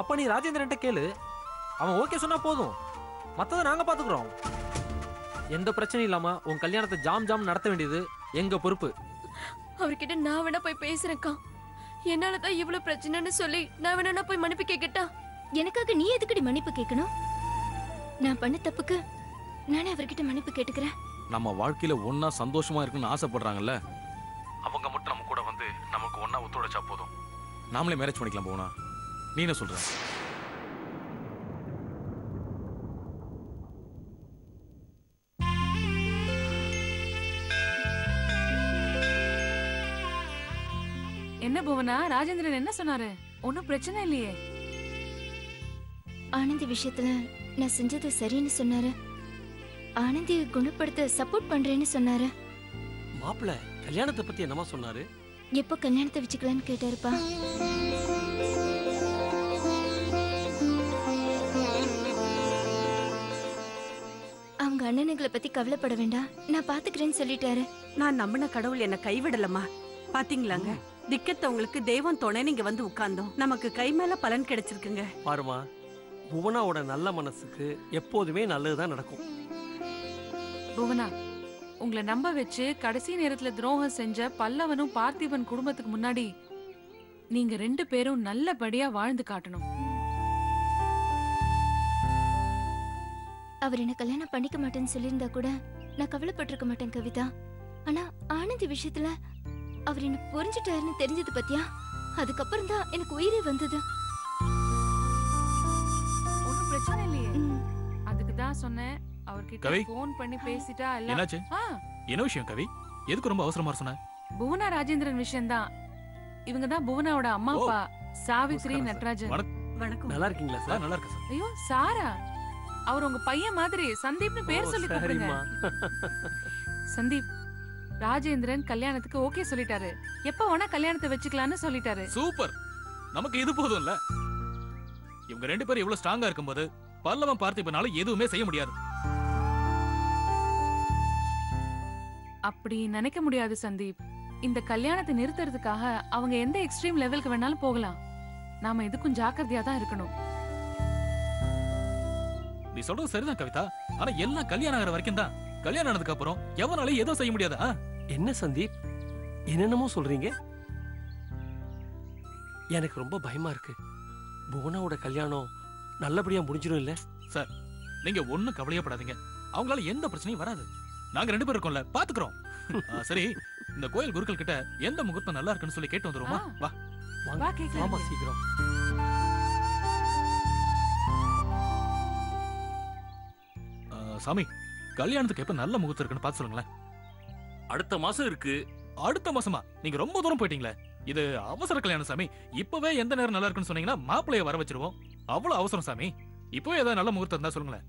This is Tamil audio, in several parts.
அப்ப நீ ராஜேந்திரன்ட்ட கேளு, அவன் ஓகே சொன்னா போதும், மத்தத நாங்க பாத்துக்கிறோம். எந்த பிரச்சனையும் இல்லாம உன் கல்யாணத்தை ஜாம் ஜாம் நடத்த வேண்டியது எங்க பொறுப்பு. அவர்கிட்ட நான் வேணா போய் பேசுறேன்க்கா. என்னாலதான் இவ்வளவு பிரச்சனைன்னு சொல்லி நான் வேணா போய் மன்னிப்பு கேட்கட்டா? எனக்காக நீ எதுக்கடி மன்னிப்பு கேட்கணும்? நான் பண்ண தப்புக்கு நானே அவர்கிட்ட மன்னிப்பு கேட்டுக்கிறேன். நம்ம வாழ்க்கையில ஒன்னா சந்தோஷமா இருக்குன்னு ஆசைப்படுறாங்கல்ல, அவங்க மட்டும் நம்ம கூட வந்து நமக்கு ஒன்னா ஒத்துழைச்சா போதும். நாமளே மேரேஜ் பண்ணிக்கலாம் போனா. நீ என்ன சொல்ற? என்ன புவனா, ராஜேந்திரன் என்ன சொன்னாரு? ஒன்னும் பிரச்சனை இல்லையே? ஆனந்தி விஷயத்துல நான் செஞ்சது சரின்னு சொன்னாரு. ஆனந்தி குணப்படுத்த சப்போர்ட் பண்றேன்னு சொன்னாரு. மாப்பிள்ள கல்யாணத்தை பத்தி என்னமா சொன்னாரு? எப்போ கல்யாணத்தை வச்சுக்கலான்னு கேட்டாருப்பா. அவங்க அண்ணனுங்களை பத்தி கவலைப்பட வேண்டாம், நான் பாத்துக்கிறேன்னு சொல்லிட்டாரு. நான் நம்பின கடவுள் என்ன கைவிடலமா. பாத்தீங்களாங்க, திக்கத்தவங்களுக்கு தெய்வம் துணை நீங்க வந்து உட்கார்ந்தோம். நமக்கு கை மேல பலன் கிடைச்சிருக்குங்க. பாருமா, புவனாவோட நல்ல மனசுக்கு எப்போதுமே நல்லதுதான் நடக்கும். புவனா, உங்களை நம்ப வச்சு கடைசி நேரத்துல துரோகம் செஞ்ச பல்லவனும் பார்த்திபன் குடும்பத்துக்கு முன்னாடி நீங்க 2 பேரும் நல்லபடியா வாழ்ந்து காட்டணும். அவர் என்ன கல்யாணம் பண்ணிக்க மாட்டேன்னு சொல்லியிருந்தா கூட நான் கவலைப்பட்டிருக்க மாட்டேன் கவிதா. ஆனா ஆனந்தி விஷயத்துல அவர் என்ன புரிஞ்சுட்டாருன்னு தெரிஞ்சது பத்தியா, அதுக்கப்புறம் தான் எனக்கு உயிரே வந்தது. ஒன்னும் பிரச்சனை இல்லையே? அதுக்குதான் சொன்னேன், அவர்கிட்ட கவி, போன் பண்ணி பேசிட்டா எல்லாம். என்னாச்சு? என்ன விஷயம் கவி? எதுக்கு ரொம்ப அவசரமா சொன்ன? புவனா ராஜேந்திரன் விஷயம்தான். இவங்க தான் புவனாவோட அம்மா அப்பா, சாவித்ரி நட்ராஜன். வணக்கம். நல்லா இருக்கீங்களா சார்? நல்லா இருக்கேன் சார். ஐயோ சாரா, அவர் உங்க பையன் மாதிரி சந்தீப்னு பேர் சொல்லி கூப்பிடுங்க. சந்தீப், ராஜேந்திரன் கல்யாணத்துக்கு ஓகே சொல்லிட்டாரு. எப்ப வேணா கல்யாணத்தை வச்சுக்கலாம்னு சொல்லிட்டாரு. சூப்பர், நமக்கு இது போதும்ல. இவங்க 2 பேரும் இவ்வளவு ஸ்ட்ராங்கா இருக்கும்போது பல்லவன் பார்த்திபனால எதுவுமே செய்ய முடியாது. அப்படி நினைக்க முடியாது சந்தீப். இந்த கல்யாணத்தை நிறுத்துறதுக்காக அவங்க எந்த எக்ஸ்ட்ரீம் லெவலுக்கு வேணாலும் போகலாம். நாம இதுக்கும் ஜாக்கிரதையா தான் இருக்கணும். நீ சொல்றது சரிதான் கவிதா, ஆனா எல்லாம் கல்யாணம் ஆகிற வரைக்கும் தான். கல்யாணம் ஆனதுக்கு அப்புறம் எவனாலையும் எதுவும் செய்ய முடியாதா? என்ன சந்தீப், என்னென்னமோ சொல்றீங்க? எனக்கு ரொம்ப பயமா இருக்கு. புவனாவோட கல்யாணம் நல்லபடியா முடிஞ்சிடும் இல்ல சார்? நீங்க ஒண்ணும் கவலையப்படாதீங்க, அவங்களால எந்த பிரச்சனையும் வராது. நாங்க 2 பேரும் இருக்கோம்ல, பாத்துக்கிறோம். சரி, இந்த கோயில் குருக்கள் கிட்ட எந்த முகூர்த்தம் நல்லா இருக்குன்னு சொல்லி கேட்டு வந்துருவோமா? வா வா கேக்கலாம். ஆமா, சீக்கிரம். சாமி, கல்யாணத்துக்கு எப்ப நல்ல முகூர்த்தம் இருக்குன்னு பார்த்து சொல்லுங்களேன். அடுத்த மாசம் இருக்கு. அடுத்த மாசமா? நீங்க ரொம்ப தூரம் போயிட்டீங்களே. இது அவசர கல்யாணம் சாமி. இப்பவே எந்த நேரம் நல்லா இருக்குன்னு சொன்னீங்கன்னா மாப்பிள்ளைய வர வச்சிருவோம். அவ்வளவு அவசரம் சாமி. இப்பவே ஏதாவது நல்ல முகூர்த்தம் இருந்தா சொல்லுங்களேன்.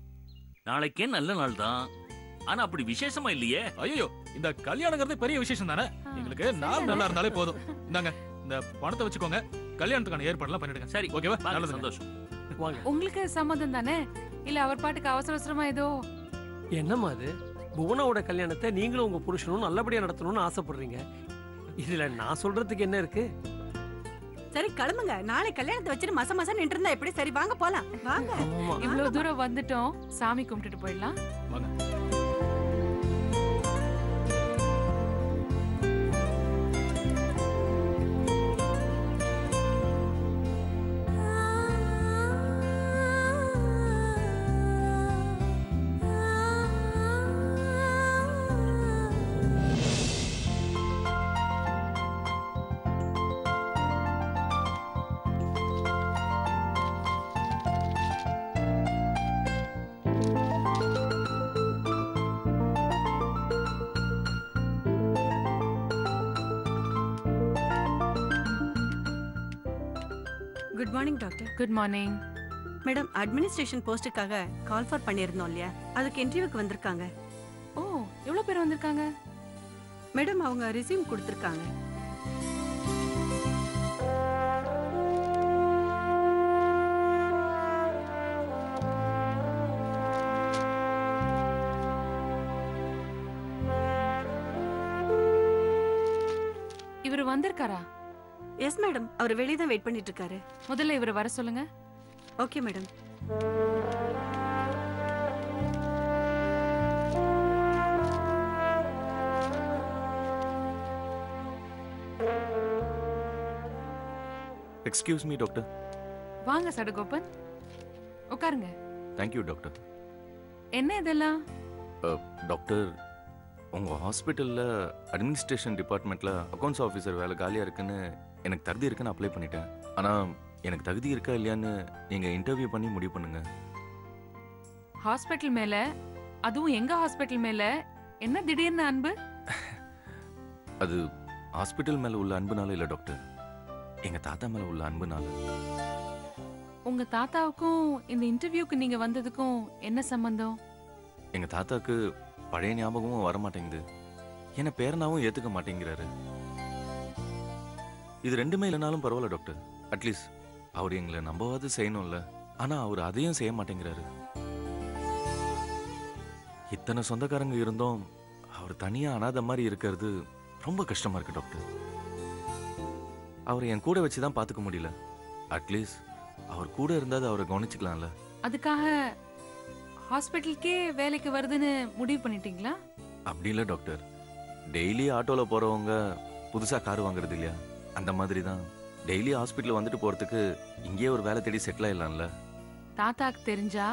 நாளைக்கே நல்ல நாள் தான், ஆனா அப்படி விசேஷமா இல்லையே. ஐயோ, இந்த கல்யாணங்கிறது பெரிய விசேஷம் தானே. எங்களுக்கு நாள் நல்லா இருந்தாலே போதும். இந்தாங்க, இந்த பணத்தை வச்சுக்கோங்க, கல்யாணத்துக்கான ஏற்பாடுலாம் பண்ணிடுங்க. சரி, ஓகேவா? நல்லது, சந்தோஷம். உங்களுக்கு சம்மதம் தானே? இல்ல அவர் பாட்டுக்கு அவசர அவசரமா ஏதோ? என்னம்மா அது, புவனாவோட கல்யாணத்தை நீங்களும் உங்க புருஷனும் நல்லபடியா நடத்தணும்னு ஆசைப்படுறீங்க. இதுல நான் சொல்றதுக்கு என்ன இருக்கு? சரி கிளம்புங்க, நாளை கல்யாணத்தை வச்சுட்டு மச மசம் நின்று இருந்தா எப்படி? சரி வாங்க போலாம், வாங்க. இவ்வளவு தூரம் வந்துட்டோம், சாமி கும்பிட்டுட்டு போயிடலாம். வாங்க. Good morning doctor. Good morning madam. Administration போஸ்டுக்காக கால் ஃபார் பண்ணியிருந்தோம் இல்லையா, அதுக்கு இன்டர்வியூக்கு வந்திருக்காங்க. ஓ, எவ்வளவு பேர் வந்திருக்காங்க? மேடம் அவங்க ரெஸ்யூம் கொடுத்திருக்காங்க. இவர் வந்திருக்காரா? எஸ் மேடம், அவர் வெளியே தான் வெயிட் பண்ணிட்டு இருக்காரு. முதல்ல இவர் வர சொல்லுங்க. Okay madam. Excuse me doctor. வாங்க சடகோபன், உட்காருங்க. Thank you doctor. என்ன இதெல்லாம்? டாக்டர், உங்கள் ஹாஸ்பிட்டலில் அட்மினிஸ்ட்ரேஷன் டிபார்ட்மெண்ட்டில் அக்கௌண்ட்ஸ் ஆஃபீஸர் வேலை காலியாக இருக்குன்னு எனக்கு தகுதி இருக்குன்னு அப்ளை பண்ணிட்டேன். ஆனால் எனக்கு தகுதி இருக்கா இல்லையான்னு நீங்கள் இன்டர்வியூ பண்ணி முடிவு பண்ணுங்க. ஹாஸ்பிட்டல் மேல, அதுவும் எங்க ஹாஸ்பிட்டல் மேல என்ன திடீர்னு அன்பு? அது ஹாஸ்பிட்டல் மேலே உள்ள அன்புனால இல்லை டாக்டர், எங்கள் தாத்தா மேலே உள்ள அன்புனால. உங்க தாத்தாவுக்கும் இந்த இன்டர்வியூக்கு நீங்க வந்ததுக்கும் என்ன சம்பந்தம்? எங்கள் தாத்தாக்கு பழைய ஞாபகமும் வர மாட்டேங்குது, என்னை பேரனாவும் ஏற்றுக்க மாட்டேங்கிறாரு. இது ரெண்டுமே இல்லைனாலும் பரவாயில்ல டாக்டர், அட்லீஸ்ட் அவர் எங்களை நம்பவாது செய்யணும்ல. ஆனால் அவர் அதையும் செய்ய மாட்டேங்கிறாரு. இத்தனை சொந்தக்காரங்க இருந்தோம் அவர் தனியாக அனாத மாதிரி இருக்கிறது ரொம்ப கஷ்டமா இருக்கு டாக்டர். அவரை என் கூட வச்சு தான் பார்த்துக்க முடியல. அட்லீஸ்ட் அவர் கூட இருந்தாது அவரை கவனிச்சுக்கலாம்ல. அதுக்காக ஹாஸ்பிட்டலுக்கே வேலைக்கு வருதுன்னு முடிவு பண்ணிட்டீங்களா? அப்படி இல்லை டாக்டர், டெய்லி ஆட்டோவில் போகிறவங்க புதுசாக கார் வாங்குறது இல்லையா, அந்த மாதிரி தான் டெய்லி ஹாஸ்பிட்டல் வந்துட்டு போகிறதுக்கு இங்கேயே ஒரு வேலை தேடி செட்டில் ஆயிடலாம்ல. தாத்தாக்கு தெரிஞ்சா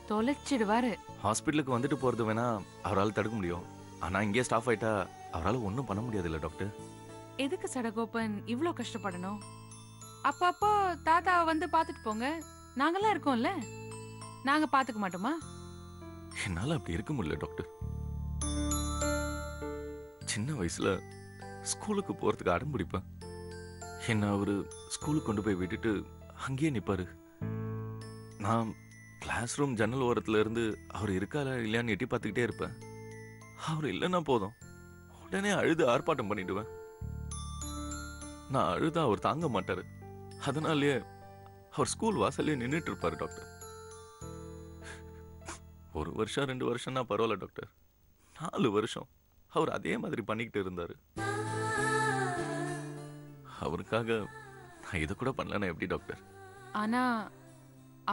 தொலைச்சிடுவாரு. ஹாஸ்பிட்டலுக்கு வந்துட்டு போகிறது வேணா அவரால் தடுக்க முடியும், ஆனால் இங்கேயே ஸ்டாஃப் ஆயிட்டா அவரால் ஒன்றும் பண்ண முடியாது இல்லை டாக்டர். எதுக்கு சடகோபன் இவ்ளோ கஷ்டப்படணும்? அப்பப்போ தாத்தாவை வந்து பார்த்துட்டு போங்க, நாங்கெல்லாம் இருக்கோம்ல. நாங்க பார்த்துக்க மாட்டோமா? என்னால் அப்படி இருக்க முடியல டாக்டர். சின்ன வயசுல ஸ்கூலுக்கு போகிறதுக்கு அடம் பிடிப்பேன். என்ன அவர் ஸ்கூலுக்கு கொண்டு போய் விட்டுட்டு அங்கேயே நிற்பாரு. நான் கிளாஸ் ரூம் ஜன்னல் ஓரத்துல இருந்து அவர் இருக்கால இல்லையான்னு எட்டி பார்த்துக்கிட்டே இருப்பேன். அவர் இல்லைன்னா போதும் உடனே அழுது ஆர்ப்பாட்டம் பண்ணிடுவேன். நான் அழுதா அவர் தாங்க மாட்டாரு. அதனாலேயே அவர் ஸ்கூல் வாசல்லே நின்றுட்டு இருப்பாரு டாக்டர். 1 வருஷம் 2 வருஷம்னா பரவாயில்ல டாக்டர், 4 வருஷம் அவர் அதே மாதிரி பண்ணிக்கிட்டு இருந்தாரு. அவருக்காக நான் இதை கூட பண்ணலன்னா எப்படி டாக்டர்? ஆனா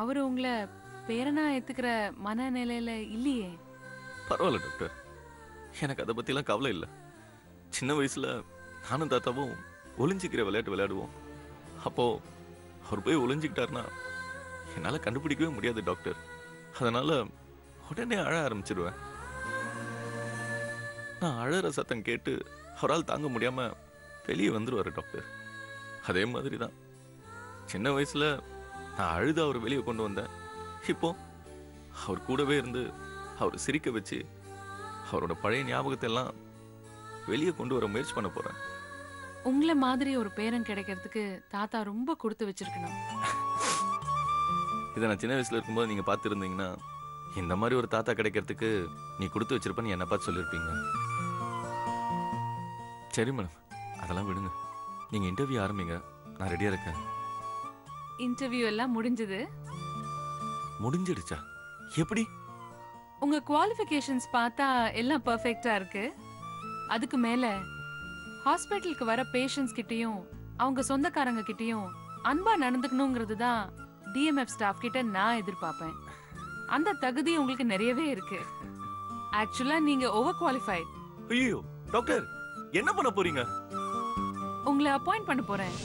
அவரு உங்களை பேரனா ஏத்துக்கிற மனநிலையில இல்லையே. பரவாயில்ல டாக்டர், எனக்கு அதை பத்திலாம் கவலை இல்லை. சின்ன வயசுல நானும் தாத்தாவும் ஒளிஞ்சிக்கிற விளையாட்டு விளையாடுவோம். அப்போ அவர் போய் ஒளிஞ்சிக்கிட்டாருன்னா என்னால் கண்டுபிடிக்கவே முடியாது டாக்டர். அதனால உடனே அழ ஆரம்பிச்சிடுவேன். நான் அழற சத்தம் கேட்டு அவரால் தாங்க முடியாம வெளியே வந்துருவாரு டாக்டர். அதே மாதிரி தான் சின்ன வயசுல நான் அழுது அவர் வெளியே கொண்டு வந்தேன். இப்போ அவர் கூடவே இருந்து அவர் சிரிக்க வச்சு அவரோட பழைய ஞாபகத்தை எல்லாம் வெளியே கொண்டு வர முயற்சி பண்ண போறேன். உங்களை மாதிரி ஒரு பேரன் கிடைக்கிறதுக்கு தாத்தா ரொம்ப கொடுத்து வச்சிருக்கணும். இதை நான் சின்ன வயசுல இருக்கும்போது நீங்க பார்த்து இருந்தீங்கன்னா இந்த மாதிரி ஒரு தாத்தா கிடைக்கிறதுக்கு நீ கொடுத்து வச்சிருப்பேன்னு என்னை பார்த்து சொல்லியிருப்பீங்க. சரி மேடம், அதெல்லாம் விடுங்க. நீங்க இன்டர்வியூ ஆரம்பிங்க, நான் ரெடியா இருக்கேன். இன்டர்வியூ எல்லாம் முடிஞ்சது. முடிஞ்சிடுச்சா? எப்படி? உங்க குவாலிஃபிகேஷன்ஸ் பார்த்தா எல்லாம் பெர்ஃபெக்ட்டா இருக்கு. அதுக்கு மேல ஹாஸ்பிட்டலுக்கு வர பேஷண்ட்ஸ் கிட்டயும் அவங்க சொந்தக்காரங்க கிட்டயும் அன்பா நடந்துக்கணுங்கிறது தான் டிஎம்எஃப் ஸ்டாஃப் கிட்ட நான் எதிர்பார்ப்பேன். அந்த தகுதி உங்களுக்கு நிறையவே இருக்கு. ஆக்சுவலா நீங்க ஓவர் குவாலிஃபைட். ஐயோ டாக்டர், என்ன பண்ண போறீங்க? உங்களை அப்பாயிண்ட் பண்ண போறேன்.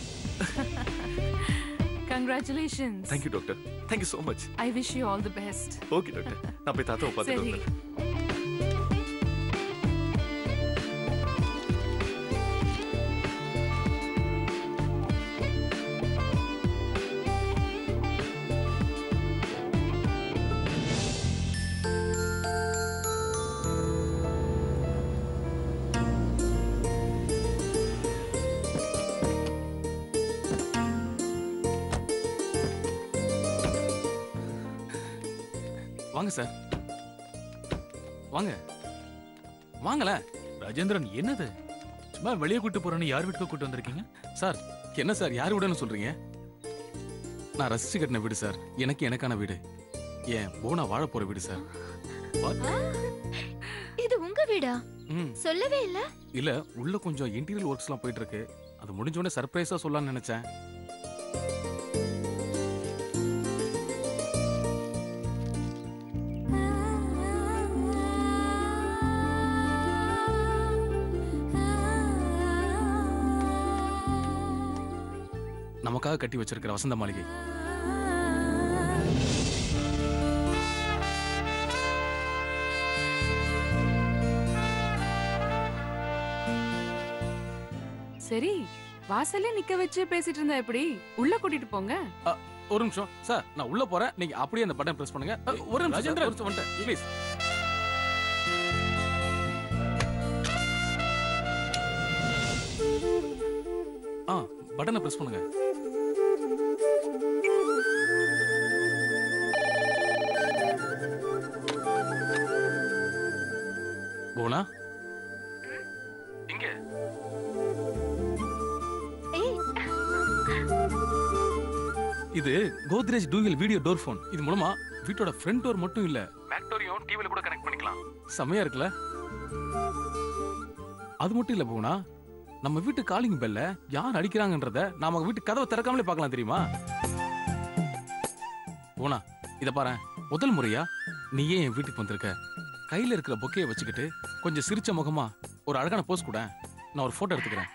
Congratulations. Thank you doctor. Thank you so much. I wish you all the best. Okay doctor, நான் போய் தாத்தாவை பார்த்துட்டு சரி. வரேன். வாங்க சார், வாங்க வாங்கல. ராஜேந்திரன், என்னது சும்மா வெளியே கூட்டு போறேன்னு யார் வீட்டுக்கு கூட்டு வந்திருக்கீங்க? சார் என்ன சார், யார் வீடுன்னு சொல்றீங்க? நான் ரசிச்சு கட்டின வீடு சார், எனக்கான வீடு, ஏன் போனா வாழ போற வீடு சார். இது உங்க வீடா? ம், சொல்லவே இல்ல. இல்ல உள்ள கொஞ்சம் இன்டீரியர் ஒர்க்ஸ்லாம் போயிட்டு இருக்கு, அது முடிஞ்ச உடனே சர்ப்ரைஸா சொல்லலாம்னு நினைச்சேன். நமக்காக கட்டி வச்சிருக்கிற வசந்த மாளிகை. சரி, வாசல்ல நிக்க வச்சு பேசிட்டு இருந்தா எப்படி? உள்ள கூட்டிட்டு போங்க. ஒரு நிமிஷம் சார், நான் உள்ள போறேன், நீங்க அப்படியே அந்த பட்டன் பிரஸ் பண்ணுங்க. ஒரு நிமிஷம் ராஜேந்திரன், ஒரு நிமிஷம் ப்ளீஸ். பட்டனை பிரஸ் பண்ணுங்க. போனா இங்க இது Godrej dual video door phone. இது மூலமா வீட்டோட ஃப்ரண்ட் டோர் மட்டும் இல்ல, பேக் டோரையும் டிவில கூட கனெக்ட் பண்ணிக்கலாம். செமையா இருக்குல்ல? அது மட்டும் இல்ல போனா, நம்ம வீட்டு காலிங் பெல்ல யார் அடிக்கிறாங்கன்றத நாம வீட்டு கதவை திறக்காமலே பார்க்கலாம், தெரியுமா? போனா இத பாரு, முதல் முறையா நீயே என் வீட்டுக்கு வந்திருக்க. கையில இருக்கிற பொக்கையை வச்சுக்கிட்டு கொஞ்சம் சிரிச்ச முகமா ஒரு அழகான போஸ் கூட. நான் ஒரு போட்டோ எடுத்துக்கிறேன்.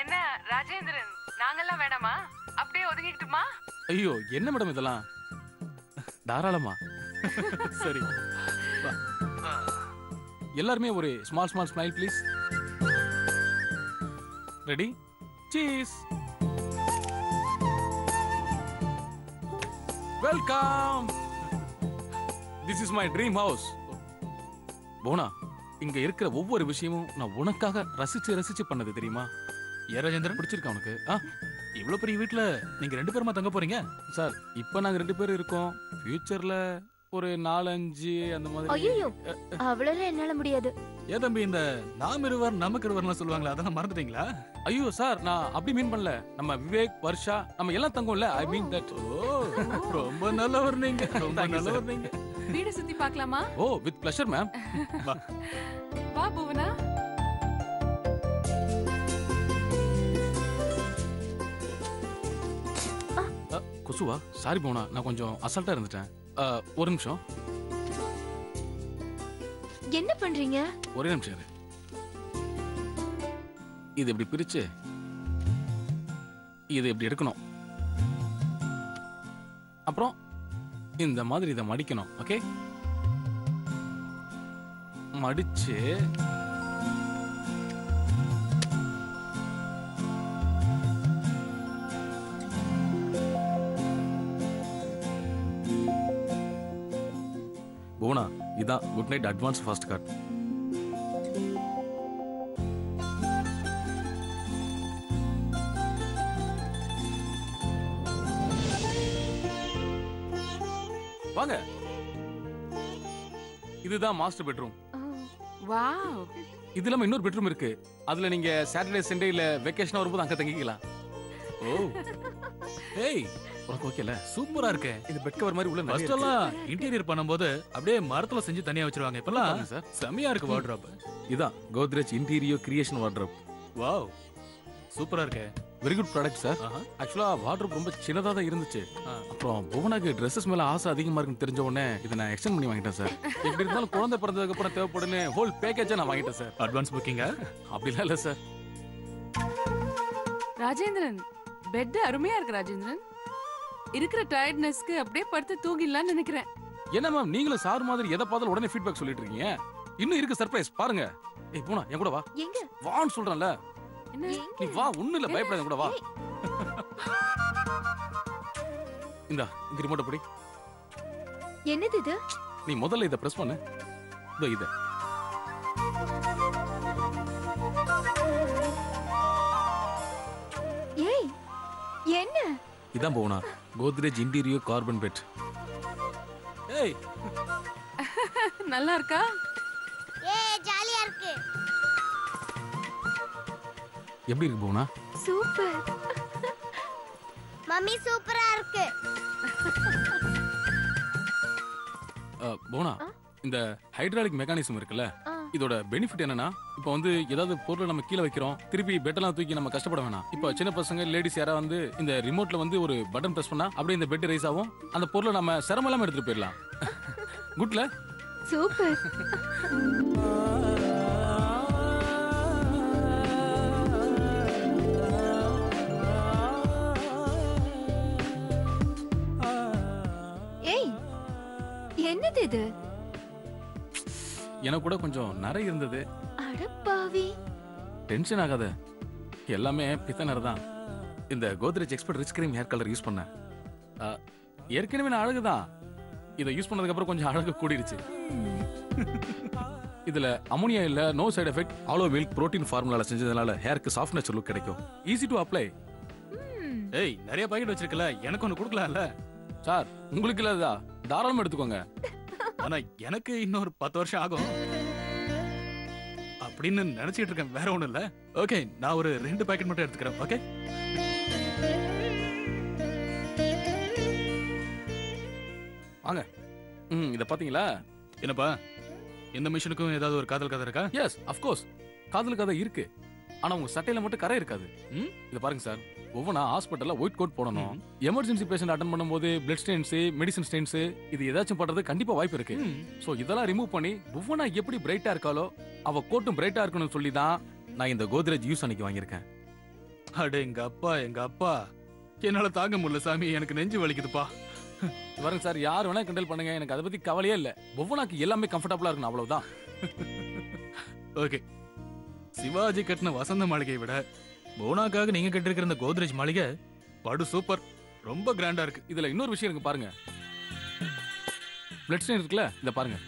என்ன ராஜேந்திரன், நாங்கெல்லாம் வேணாமா? அப்படியே ஒதுங்கிட்டுமா? ஐயோ, என்ன மேடம் இதெல்லாம்? தாராளமா. சரி, எல்லாருமே ஒரு small small smile please. Ready? Cheese. Welcome. This is my dream house. போனா, இங்க இருக்கிற ஒவ்வொரு விஷயமும் நான் உனக்காக ரசிச்சு ரசிச்சு பண்ணது, தெரியுமா? ஏ ராஜேந்திரன், பிடிச்சிருக்கா உனக்கு? இவ்வளவு பெரிய வீட்ல நீங்க 2 பேருமா தங்க போறீங்க? சார், இப்ப நாங்க 2 பேரும் இருக்கோம். ஃபியூச்சர்ல ஒரு 4-5 அந்த மாதிரி. ஐயோ, அவ்வளவு என்னால முடியாது. ஏ தம்பி, இந்த நாம் இருவர் நமக்கு இருவர்லாம் சொல்லுவாங்களா, அதெல்லாம் மறந்துட்டீங்களா? ஐயோ சார், நான் அப்படி மீன் பண்ணல. நம்ம விவேக், வர்ஷா, நம்ம எல்லாம் தங்கோம்ல. ஐ மீன் தட். ரொம்ப நல்லவர் நீங்க, ரொம்ப நல்லவர் நீங்க. வீடு சுத்தி பார்க்கலாமா? ஓ, வித் ப்ளஷர் மேம். வா புவனா. குசுவா, சாரி போனா, நான் கொஞ்சம் அசால்ட்டா இருந்துட்டேன். ஒரு நிமிஷம். என்ன பண்றீங்க? ஒரே நிமிஷம் இரு. இது இப்படி பிரிச்சு இது இப்படி எடுக்கணும். அப்புறம் இந்த மாதிரி இதை மடிக்கணும். ஓகே, மடிச்சு போனா, இதான் good night advance fast card. வாங்க, இதுதான் மாஸ்டர் பெட்ரூம். வாவ், இது இல்லாம இன்னொரு பெட்ரூம் இருக்கு. அதுல நீங்க சாட்டர்டே சண்டே இல்ல வெக்கேஷன் வரும்போது அங்க தங்கிக்கலாம். ஓ, ஏய், உனக்கு ஓகேல? சூப்பரா இருக்கு. இது பெட் கவர் மாதிரி உள்ள நிறைய ஃபர்ஸ்ட் எல்லாம் இன்டீரியர் பண்ணும்போது அப்படியே மரத்துல செஞ்சு தனியா வச்சிருவாங்க. இப்பெல்லாம் சார் செமையா இருக்கு வார்ட்ரோப். இதான் Godrej interior creation wardrobe. Wow, சூப்பரா இருக்கு. Very good product sir. ஆக்சுவலா வார்ட்ரோப் ரொம்ப சின்னதா தான் இருந்துச்சு. அப்புறம் புவனாக்கு ட்ரெஸ்ஸஸ் மேல ஆசை அதிகமா இருக்குன்னு தெரிஞ்ச உடனே இதை நான் எக்ஸ்டெண்ட் பண்ணி வாங்கிட்டேன் சார். எப்படி இருந்தாலும் குழந்தை பிறந்ததுக்கு அப்புறம் தேவைப்படுன்னு ஹோல் பேக்கேஜா நான் வாங்கிட்டேன் சார். அட்வான்ஸ் புக்கிங்கா? அப்படிலாம் இல்ல சார். ராஜேந்திரன், பெட் அருமையா இருக்கு ராஜேந்திரன். இருக்கிற டயர்ட்னஸ்க்கு அப்படியே படுத்து தூங்கிடலாம்னு நினைக்கிறேன். என்ன மேம், நீங்களும் சார் மாதிரி எதை பார்த்தாலும் உடனே ஃபீட்பேக் சொல்லிட்டு இருக்கீங்க. இன்னும் இருக்கு சர்ப்ரைஸ், பாருங்க. ஏய் போனா, என் கூட வா. எங்க? வான்னு சொல்றேன்ல. என்ன? நீ வா, ஒண்ணு இல்ல, பயப்படாத, கூட வா. இந்தா, இந்த ரிமோட் படி. என்னது இது? நீ முதல்ல இத பிரஸ் பண்ணு. இதோ இத. ஏய், என்ன? இதான் போனா கோத்ரேஜ் இன்டீரியர் கார்பன் பெட். ஏய், நல்லா இருக்கா? ஜாலியா இருக்கு. எப்படி இருக்கு போனா? சூப்பர். மம்மி சூப்பரா இருக்கு. போனா, இந்த ஹைட்ராலிக் மெக்கானிசம் இருக்குல்ல, இதோட பெனிஃபிட் என்னன்னா, இப்போ வந்து ஏதாவது பொருளை நம்ம கீழே வைக்கிறோம், திருப்பி பெட்டெல்லாம் தூக்கி நம்ம கஷ்டப்பட வேணாம். இப்போ சின்ன பசங்க, லேடிஸ் யாரா வந்து இந்த ரிமோட்ல வந்து ஒரு பட்டன் பிரஸ் பண்ணா அப்படியே இந்த பெட் ரைஸ் ஆகும். அந்த பொருளை நம்ம சிரமம் இல்லாம எடுத்துட்டு போயிடலாம். குட்ல? சூப்பர். என்னது இது? எனக்கு கூட கொஞ்சம் நிறைய இருந்தது. அடப்பாவி. டென்ஷன் ஆகாத, எல்லாமே பித்தனர் தான். இந்த Godrej expert rich cream hair colour use பண்ணேன். ஏற்கனவே நான் அழகுதான், இதை யூஸ் பண்ணதுக்கு அப்புறம் கொஞ்சம் அழகு கூடிடுச்சு. இதுல அமோனியா இல்ல, நோ சைடு எஃபெக்ட், ஆலோ மில்க் புரோட்டீன் ஃபார்முலால செஞ்சதுனால ஹேருக்கு சாஃப்ட் நேச்சர் லுக் கிடைக்கும். Easy to apply. ஏய், நிறைய பாக்கெட் வச்சிருக்கல, எனக்கு ஒன்னு கொடுக்கலாம்ல? சார் உங்களுக்கு இல்லதா, தாராளமா எடுத்துக்கோங்க. ஆனா எனக்கு இன்னொரு 10 வருஷம் ஆகும் அப்படின்னு நினைச்சிட்டு இருக்கேன், வேற ஒண்ணும் இல்ல. ஓகே, நான் ஒரு 2 பாக்கெட் மட்டும் எடுத்துக்கிறேன். ஓகே, வாங்க. இத பாத்தீங்களா? என்னப்பா, இந்த மிஷினுக்கும் ஏதாவது ஒரு காதல் கதை இருக்கா? எஸ், ஆஃப் கோர்ஸ், காதல் கதை இருக்கு. ஆனா உங்க சட்டையில மட்டும் கரை இருக்காது. இத பாருங்க சார், ஒவ்வொன்னா ஹாஸ்பிட்டல்ல ஒயிட் கோட் போடணும். எமர்ஜென்சி பேஷண்ட் அட்டெண்ட் பண்ணும்போது பிளட் ஸ்டெயின்ஸ், மெடிசன் ஸ்டெயின்ஸ், இது ஏதாச்சும் பண்றது கண்டிப்பா வாய்ப்பு இருக்கு. சோ இதெல்லாம் ரிமூவ் பண்ணி ஒவ்வொன்னா எப்படி பிரைட்டா இருக்காலோ அவ கோட்டும் பிரைட்டா இருக்கணும்னு சொல்லி தான் நான் இந்த கோத்ரேஜ் யூஸ் அன்னைக்கு வாங்கியிருக்கேன். அட எங்க அப்பா, என்னால தாங்க முடியல சாமி, எனக்கு நெஞ்சு வலிக்குதுப்பா. பாருங்க சார், யார் வேணா கிண்டல் பண்ணுங்க, எனக்கு அதை பத்தி கவலையே இல்ல. ஒவ்வொன்னாக்கு எல்லாமே கம்ஃபர்டபுளா இருக்கணும், அவ்வளவுதான். ஓகே, சிவாஜி கட்டின வசந்த மாளிகையை விட போனாக்காக நீங்க கட்டிருக்கிற இந்த கோத்ரேஜ் மாளிகை படு சூப்பர், ரொம்ப கிராண்டா இருக்கு. இதுல இன்னொரு விஷயம் இருக்கு பாருங்க, பிளட் ஸ்டெயின் இருக்குல்ல, இத பாருங்க.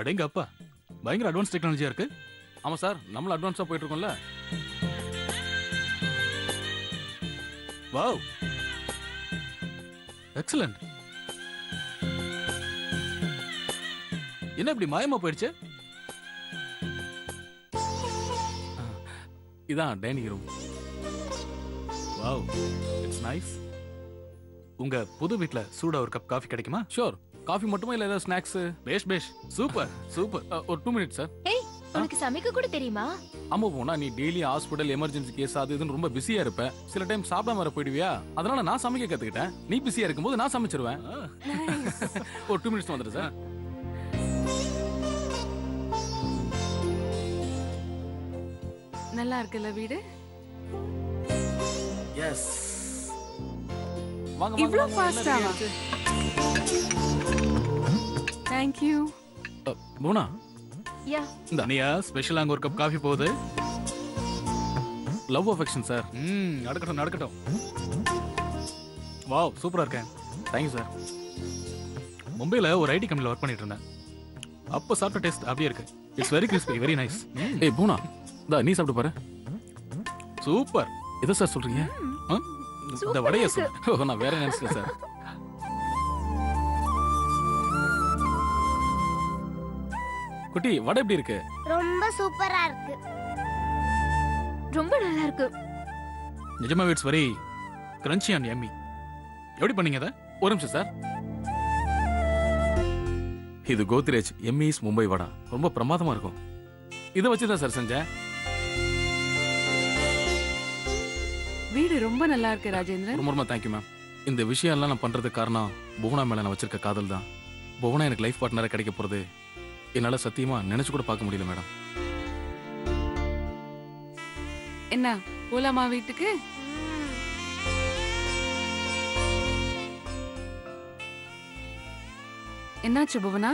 அடேங்க அப்பா, பயங்கர அட்வான்ஸ் டெக்னாலஜியா இருக்கு. ஆமா சார், நம்மள அட்வான்ஸா போயிட்டு இருக்கோம்ல. Wow, excellent. என்ன இப்படி மாயமா போயிடுச்சு? இதான் dining room. Wow, it's nice. உங்க புது வீட்ல சூடா ஒரு கப் காஃபி கிடைக்குமா? ஷூர். காஃபி மட்டுமா இல்ல ஏதாவது ஸ்நாக்ஸ்? பேஷ், சூப்பர். ஒரு 2 மினிட்ஸ் சார். ஏய், உனக்கு சமைக்க கூட தெரியுமா? ஆமா போனா, நீ டெய்லி ஹாஸ்பிடல் எமர்ஜென்சி கேஸ் அது இதுன்னு ரொம்ப பிஸியா இருப்ப. சில டைம் சாப்பிடாம வர போயிடுவியா, அதனால நான் சமைக்க கத்துக்கிட்டேன். நீ பிஸியா இருக்கும்போது நான் சமைச்சிருவேன். ஒரு 2 மினிட்ஸ் வந்துடு சார். நல்லா இருக்குல்ல வீடு? எஸ். வாங்க இவ்ளோ வாங்க. ஃபாஸ்டாவா? Thank you. போனா யா. தனியா ஸ்பெஷலா அங்க ஒரு கப் காஃபி போகுது. Love affection sir. நடக்கட்டும். வாவ், சூப்பரா இருக்கேன். Thank you sir. மும்பைல ஒரு ஐடி கம்பெனில ஒர்க் பண்ணிட்டு இருந்தேன். அப்ப சாப்பிட்ட டேஸ்ட் அப்படியே இருக்கு. It's very crispy, very nice. ஏய் பூனா, நீ சாப்பிட்டு பாரு. சூப்பர். எதை சார் சொல்றீங்க? இந்த வடைய சொல்லு. நான் வேற நினைச்சல சார். குட்டி, வடை எப்படி இருக்கு? ரொம்ப சூப்பரா இருக்கு. ரொம்ப நல்லா இருக்கு. நிஜமாவே it's very crunchy and yummy. எப்படி பண்ணீங்க அத? ஒரு நிமிஷம் சார். இது கோத்ரேஜ் எம்இஸ் மும்பை வடை, ரொம்ப பிரமாதமா இருக்கும். இதை வச்சுதான் சார் செஞ்சேன். வீடு ரொம்ப நல்லா இருக்கு ராஜேந்திரன். ரொம்ப ரொம்ப தேங்க்யூ மேம். இந்த விஷயம் எல்லாம் நான் பண்றதுக்கு காரணம் புவனா மேல நான் வச்சிருக்க காதல் தான். புவனா எனக்கு லைஃப் பார்ட்னரா கிடைக்க போறது என்னால சத்தியமா நினைச்சு கூட பார்க்க முடியல மேடம். என்ன போலாமா வீட்டுக்கு? என்னாச்சு புவனா?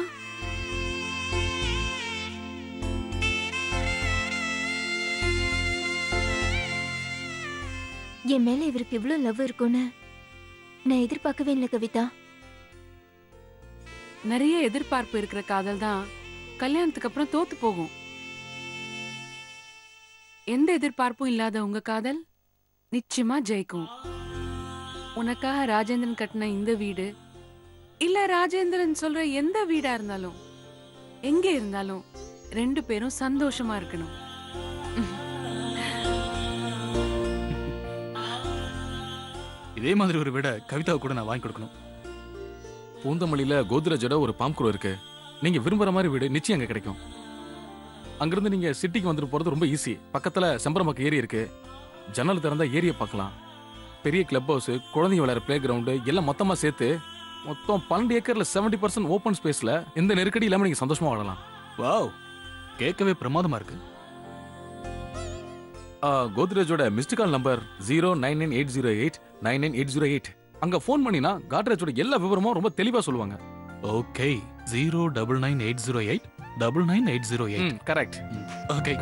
என் மேல இவருக்கு இவ்வளவு லவ் இருக்கும்னு நான் எதிர்பார்க்கவே இல்லை கவிதா. நிறைய எதிர்பார்ப்பு இருக்கிற காதல் தான் கல்யாணத்துக்கு அப்புறம் தோத்து போகும். எந்த எதிர்பார்ப்பும் இல்லாத உங்க காதல் நிச்சயமா ஜெயிக்கும். உனக்காக ராஜேந்திரன் கட்டின இந்த வீடு இல்ல ராஜேந்திரன் சொல்ற எந்த வீடா இருந்தாலும் எங்க இருந்தாலும் 2 பேரும் சந்தோஷமா இருக்கணும். இதே மாதிரி ஒரு வீட கவிதாவை கூட நான் வாங்கி கொடுக்கணும். பூந்தமல்லியில கோத்ரேஜோட ஒரு பாம்குரோ இருக்கு. நீங்க விரும்புற மாதிரி வீடு நிச்சயம் அங்க கிடைக்கும். அங்கிருந்து நீங்க சிட்டிக்கு வந்துட்டு போறது ரொம்ப ஈஸி. பக்கத்துல செம்பரம்பக்கம் ஏரி இருக்கு. ஜன்னல் திறந்தா ஏரியை பார்க்கலாம். பெரிய கிளப் ஹவுஸ், குழந்தைங்க விளையாடுற பிளே கிரவுண்டு எல்லாம் மொத்தமா சேர்த்து மொத்தம் 12 ஏக்கர்ல 70% ஓப்பன் ஸ்பேஸ்ல எந்த நெருக்கடி இல்லாம நீங்க சந்தோஷமா வாழலாம். வாவ், கேட்கவே பிரமாதமா இருக்கு. கோத்ரேஜோட மிஸ்டு கால் நம்பர் 09980899808. அங்க ஃபோன் பண்ணினா கோத்ரேஜோட எல்லா விவரமும் ரொம்ப தெளிவா சொல்லுவாங்க. ஓகே, 09980899808. கரெக்ட். ஓகே.